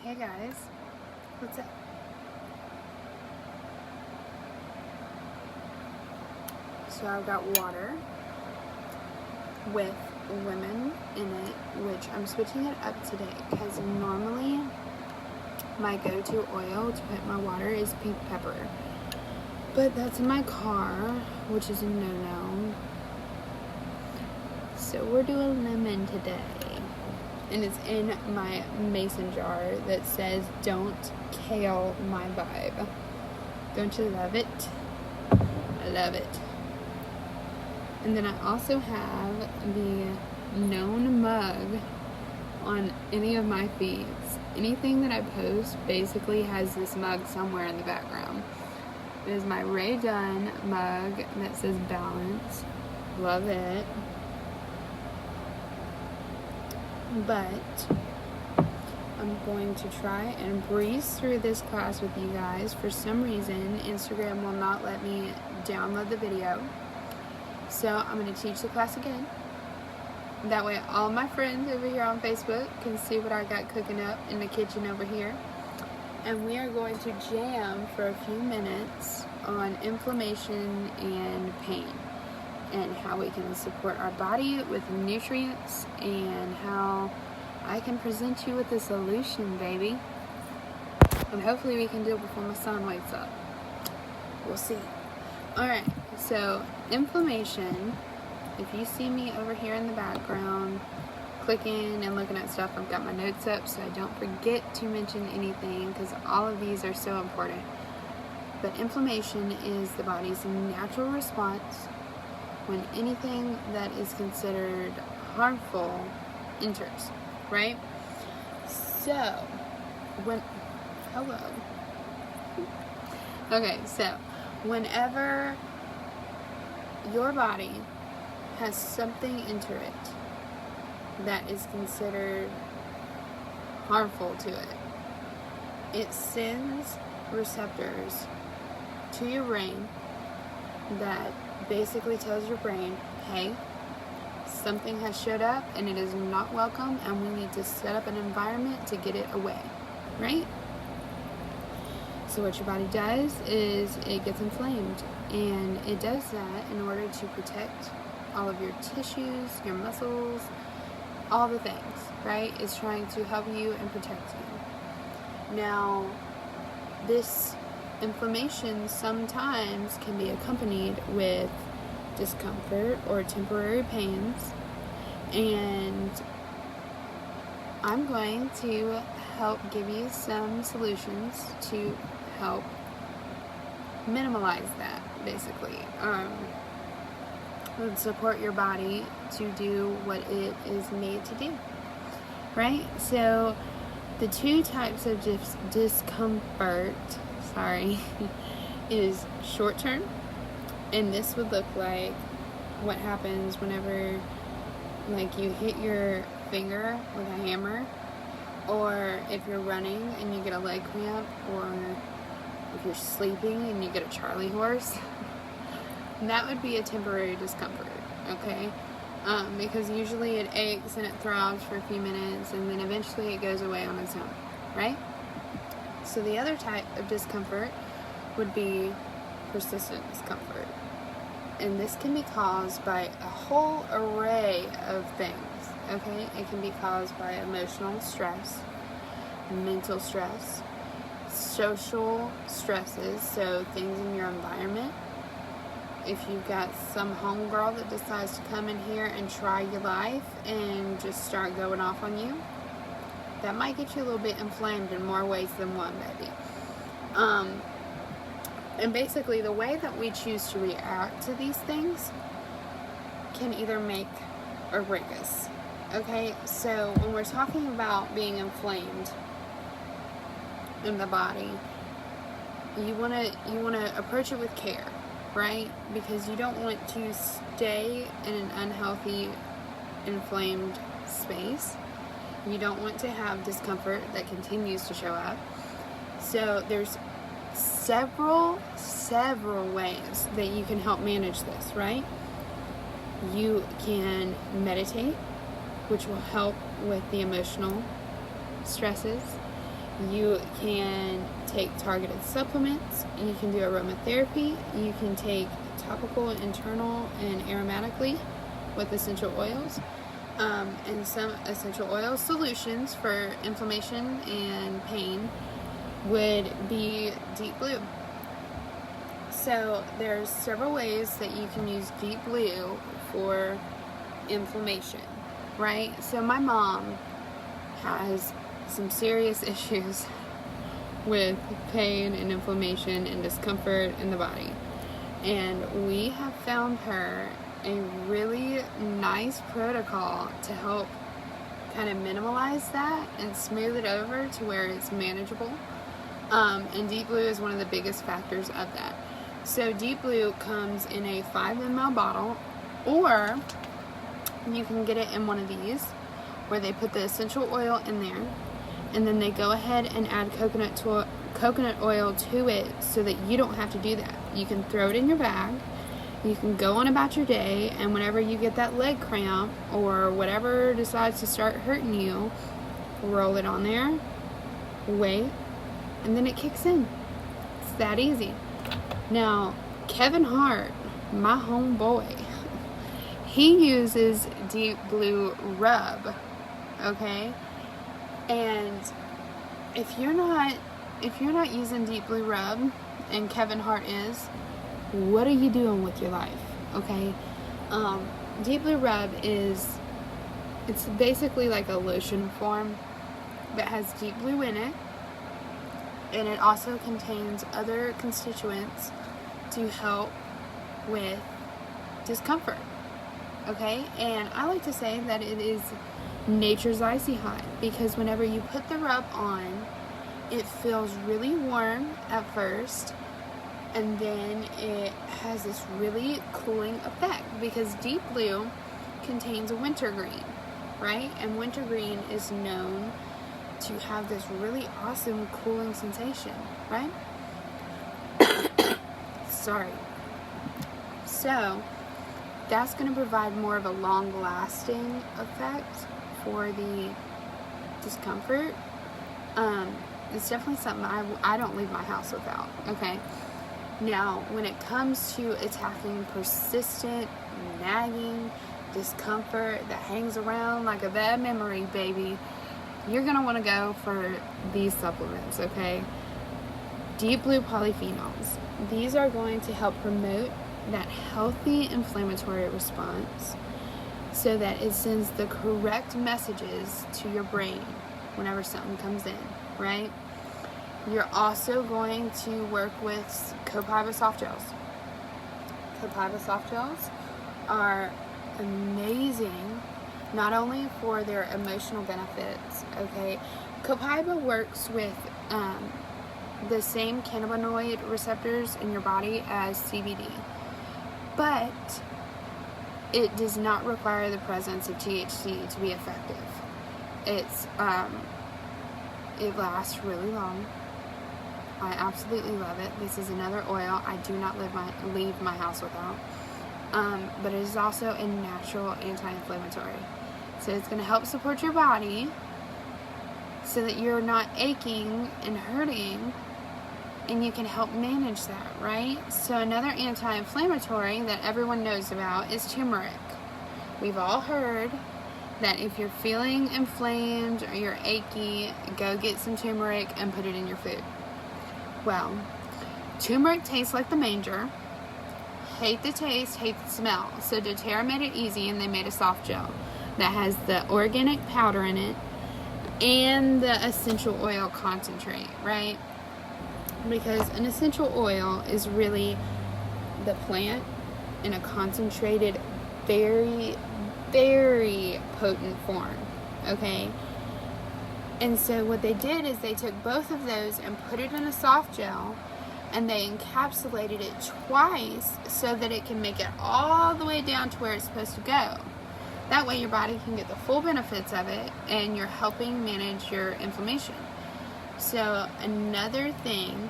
Hey guys, what's up? So I've got water with lemon in it, which I'm switching it up today because normally my go-to oil to put in my water is pink pepper. But that's in my car, which is a no-no. So we're doing lemon today. And it's in my mason jar that says, "Don't kale my vibe." Don't you love it? I love it. And then I also have the known mug on any of my feeds. Anything that I post basically has this mug somewhere in the background. It is my Ray Dunn mug that says balance. Love it. But I'm going to try and breeze through this class with you guys. For some reason, Instagram will not let me download the video. So I'm going to teach the class again. That way all my friends over here on Facebook can see what I got cooking up in the kitchen over here. And we are going to jam for a few minutes on inflammation and pain, and how we can support our body with nutrients, and how I can present you with a solution, baby. And hopefully we can do it before my son wakes up. We'll see. Alright, so inflammation, if you see me over here in the background clicking and looking at stuff, I've got my notes up so I don't forget to mention anything, because all of these are so important. But inflammation is the body's natural response when anything that is considered harmful enters, right? So, whenever your body has something enter it that is considered harmful to it, it sends receptors to your brain that basically tells your brain, hey, something has showed up and it is not welcome, and we need to set up an environment to get it away, right? So what your body does is it gets inflamed, and it does that in order to protect all of your tissues, your muscles, all the things, right? It's trying to help you and protect you. Now, this inflammation sometimes can be accompanied with discomfort or temporary pains, and I'm going to help give you some solutions to help minimize that, basically, and support your body to do what it is made to do, right? So the two types of discomfort is short term, and this would look like what happens whenever, like, you hit your finger with a hammer, or if you're running and you get a leg cramp, or if you're sleeping and you get a Charlie horse. That would be a temporary discomfort, okay? Because usually it aches and it throbs for a few minutes, and then eventually it goes away on its own, right? So the other type of discomfort would be persistent discomfort. And this can be caused by a whole array of things, okay? It can be caused by emotional stress, mental stress, social stresses, so things in your environment. If you've got some homegirl that decides to come in here and try your life and just start going off on you, that might get you a little bit inflamed in more ways than one, baby. And basically, the way that we choose to react to these things can either make or break us. Okay, so when we're talking about being inflamed in the body, you wanna approach it with care, right? Because you don't want to stay in an unhealthy, inflamed space. You don't want to have discomfort that continues to show up. So there's several ways that you can help manage this, right? You can meditate, which will help with the emotional stresses. You can take targeted supplements. You can do aromatherapy. You can take topical, internal, and aromatically with essential oils. And some essential oil solutions for inflammation and pain would be Deep Blue. So there's several ways that you can use Deep Blue for inflammation, right? So my mom has some serious issues with pain and inflammation and discomfort in the body. And we have found her a really nice protocol to help kind of minimalize that and smooth it over to where it's manageable. And Deep Blue is one of the biggest factors of that. So Deep Blue comes in a 5 ml bottle, or you can get it in one of these where they put the essential oil in there, and then they go ahead and add coconut oil to it so that you don't have to do that. You can throw it in your bag, you can go on about your day, and whenever you get that leg cramp or whatever decides to start hurting you, roll it on there, wait, and then it kicks in. It's that easy. Now, Kevin Hart, my homeboy, he uses Deep Blue Rub, okay? And if you're not using Deep Blue Rub, and Kevin Hart is, what are you doing with your life? Okay? Deep Blue Rub it's basically like a lotion form that has Deep Blue in it, and it also contains other constituents to help with discomfort. Okay? And I like to say that it is nature's icy hot, because whenever you put the rub on, it feels really warm at first, and then it has this really cooling effect, because Deep Blue contains wintergreen, right? And wintergreen is known to have this really awesome cooling sensation, right? Sorry. So that's going to provide more of a long-lasting effect for the discomfort. It's definitely something I don't leave my house without, okay? Now, when it comes to attacking persistent, nagging discomfort that hangs around like a bad memory, baby, you're going to want to go for these supplements, okay? Deep Blue Polyphenols. These are going to help promote that healthy inflammatory response so that it sends the correct messages to your brain whenever something comes in, right? You're also going to work with Copaiba soft gels. Copaiba soft gels are amazing, not only for their emotional benefits, okay? Copaiba works with the same cannabinoid receptors in your body as CBD, but it does not require the presence of THC to be effective. It lasts really long. I absolutely love it. This is another oil I do not leave my house without. But it is also a natural anti-inflammatory. So it's going to help support your body so that you're not aching and hurting, and you can help manage that, right? So another anti-inflammatory that everyone knows about is turmeric. We've all heard that if you're feeling inflamed or you're achy, go get some turmeric and put it in your food. Well, turmeric tastes like the manger. Hate the taste, hate the smell. So doTERRA made it easy, and they made a soft gel that has the organic powder in it and the essential oil concentrate, right? Because an essential oil is really the plant in a concentrated, very, very potent form, okay? And so what they did is they took both of those and put it in a soft gel, and they encapsulated it twice so that it can make it all the way down to where it's supposed to go. That way your body can get the full benefits of it, and you're helping manage your inflammation. So another thing,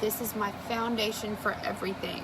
this is my foundation for everything,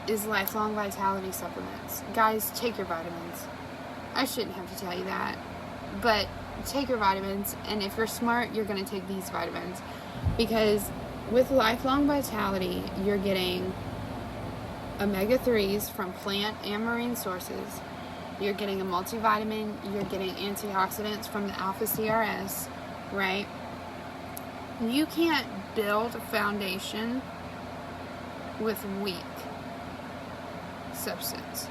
is Lifelong Vitality supplements. Guys, take your vitamins. I shouldn't have to tell you that, but take your vitamins, and if you're smart, you're going to take these vitamins, because with Lifelong Vitality, you're getting omega-3s from plant and marine sources. You're getting a multivitamin. You're getting antioxidants from the Alpha CRS, right? You can't build a foundation with weak substance.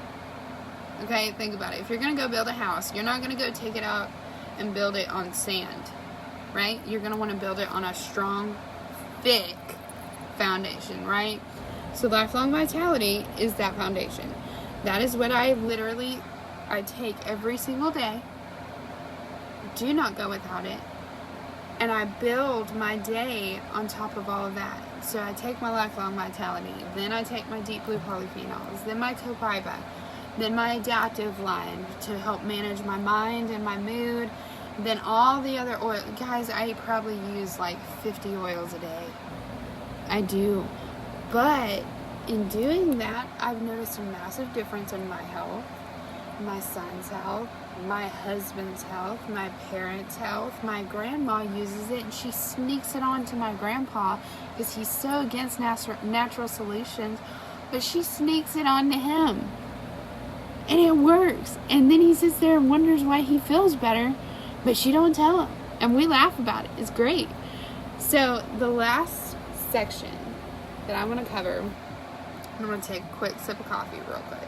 Okay, think about it. If you're going to go build a house, you're not going to go take it out and build it on sand, right? You're going to want to build it on a strong, thick foundation, right? So Lifelong Vitality is that foundation. That is what I take every single day. Do not go without it. And I build my day on top of all of that. So I take my Lifelong Vitality, then I take my Deep Blue Polyphenols, then my Copaiba, then my Adaptive line to help manage my mind and my mood, then all the other oil. Guys, I probably use like 50 oils a day. I do. But in doing that, I've noticed a massive difference in my health, my son's health, my husband's health, my parents' health. My grandma uses it and she sneaks it on to my grandpa because he's so against natural solutions, but she sneaks it on to him. And it works. And then he sits there and wonders why he feels better, but she don't tell him. And we laugh about it. It's great. So the last section that I'm going to cover, I'm going to take a quick sip of coffee real quick.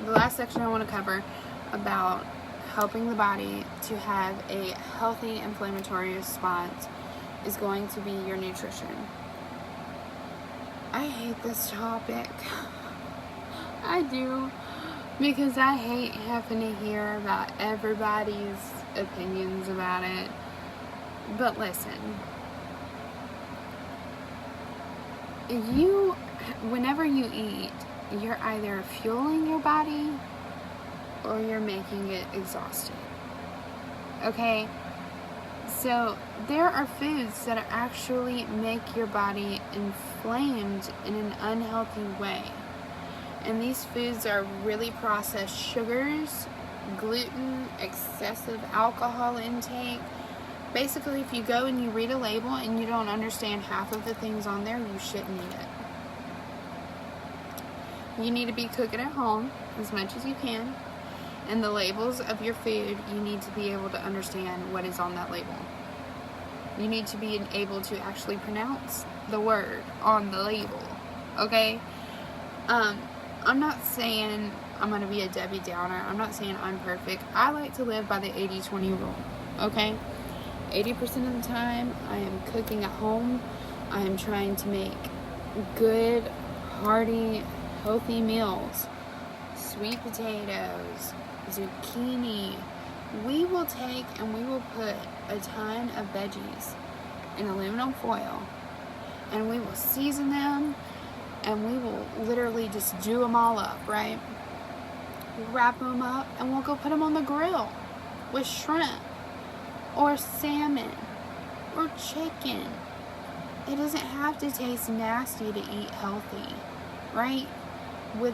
The last section I want to cover about helping the body to have a healthy inflammatory response is going to be your nutrition. I hate this topic. I do, because I hate having to hear about everybody's opinions about it. But listen, whenever you eat, you're either fueling your body or you're making it exhausted. Okay? So there are foods that actually make your body inflamed in an unhealthy way. And these foods are really processed sugars, gluten, excessive alcohol intake. Basically, if you go and you read a label and you don't understand half of the things on there, you shouldn't eat it. You need to be cooking at home as much as you can. And the labels of your food, you need to be able to understand what is on that label. You need to be able to actually pronounce the word on the label. Okay? I'm not saying I'm going to be a Debbie Downer. I'm not saying I'm perfect. I like to live by the 80-20 rule. Okay? 80% of the time, I am cooking at home. I am trying to make good, hearty, healthy meals. Sweet potatoes, zucchini. We will take and we will put a ton of veggies in aluminum foil, and we will season them, and we will literally just do them all up, right? We'll wrap them up and we'll go put them on the grill with shrimp or salmon or chicken. It doesn't have to taste nasty to eat healthy, right?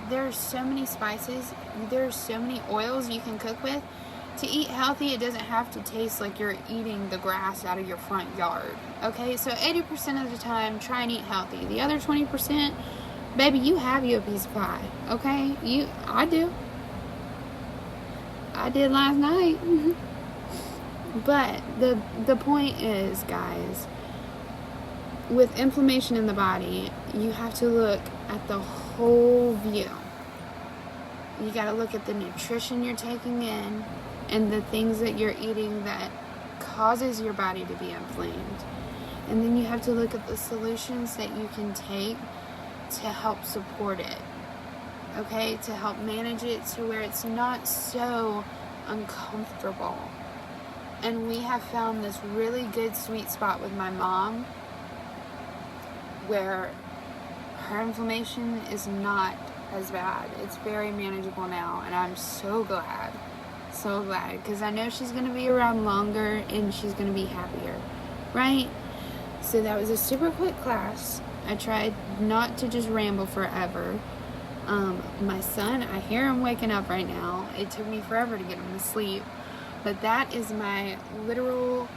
There's so many spices, there's so many oils you can cook with. To eat healthy, it doesn't have to taste like you're eating the grass out of your front yard. Okay, so 80% of the time, try and eat healthy. The other 20%, baby, you have you a piece of pie. Okay, I do. I did last night. But the point is, guys, with inflammation in the body, you have to look at the whole view. You got to look at the nutrition you're taking in and the things that you're eating that causes your body to be inflamed. And then you have to look at the solutions that you can take to help support it. Okay? To help manage it to where it's not so uncomfortable. And we have found this really good sweet spot with my mom where her inflammation is not as bad. It's very manageable now, and I'm so glad. So glad, because I know she's going to be around longer and she's going to be happier, right? So that was a super quick class. I tried not to just ramble forever. My son, I hear him waking up right now. It took me forever to get him to sleep. But that is my literal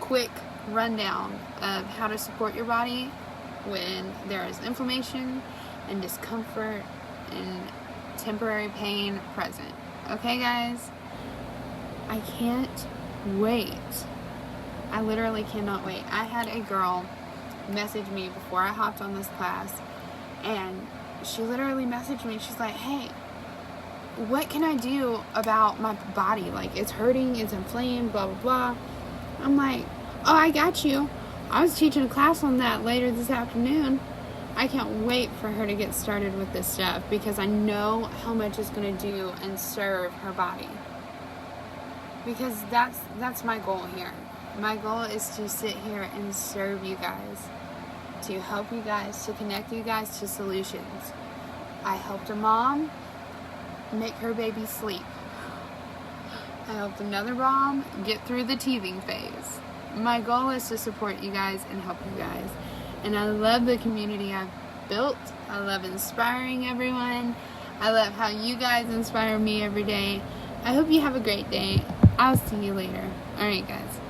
quick rundown of how to support your body when there is inflammation and discomfort and temporary pain present. Okay, guys? I can't wait. I literally cannot wait. I had a girl message me before I hopped on this class, and she literally messaged me. She's like, hey, what can I do about my body? Like, it's hurting, it's inflamed, blah, blah, blah. I'm like, oh, I got you. I was teaching a class on that later this afternoon. I can't wait for her to get started with this stuff because I know how much it's going to do and serve her body. Because that's my goal here. My goal is to sit here and serve you guys, to help you guys, to connect you guys to solutions. I helped a mom make her baby sleep. I helped another mom get through the teething phase. My goal is to support you guys and help you guys. And I love the community I've built. I love inspiring everyone. I love how you guys inspire me every day. I hope you have a great day. I'll see you later. Alright, guys.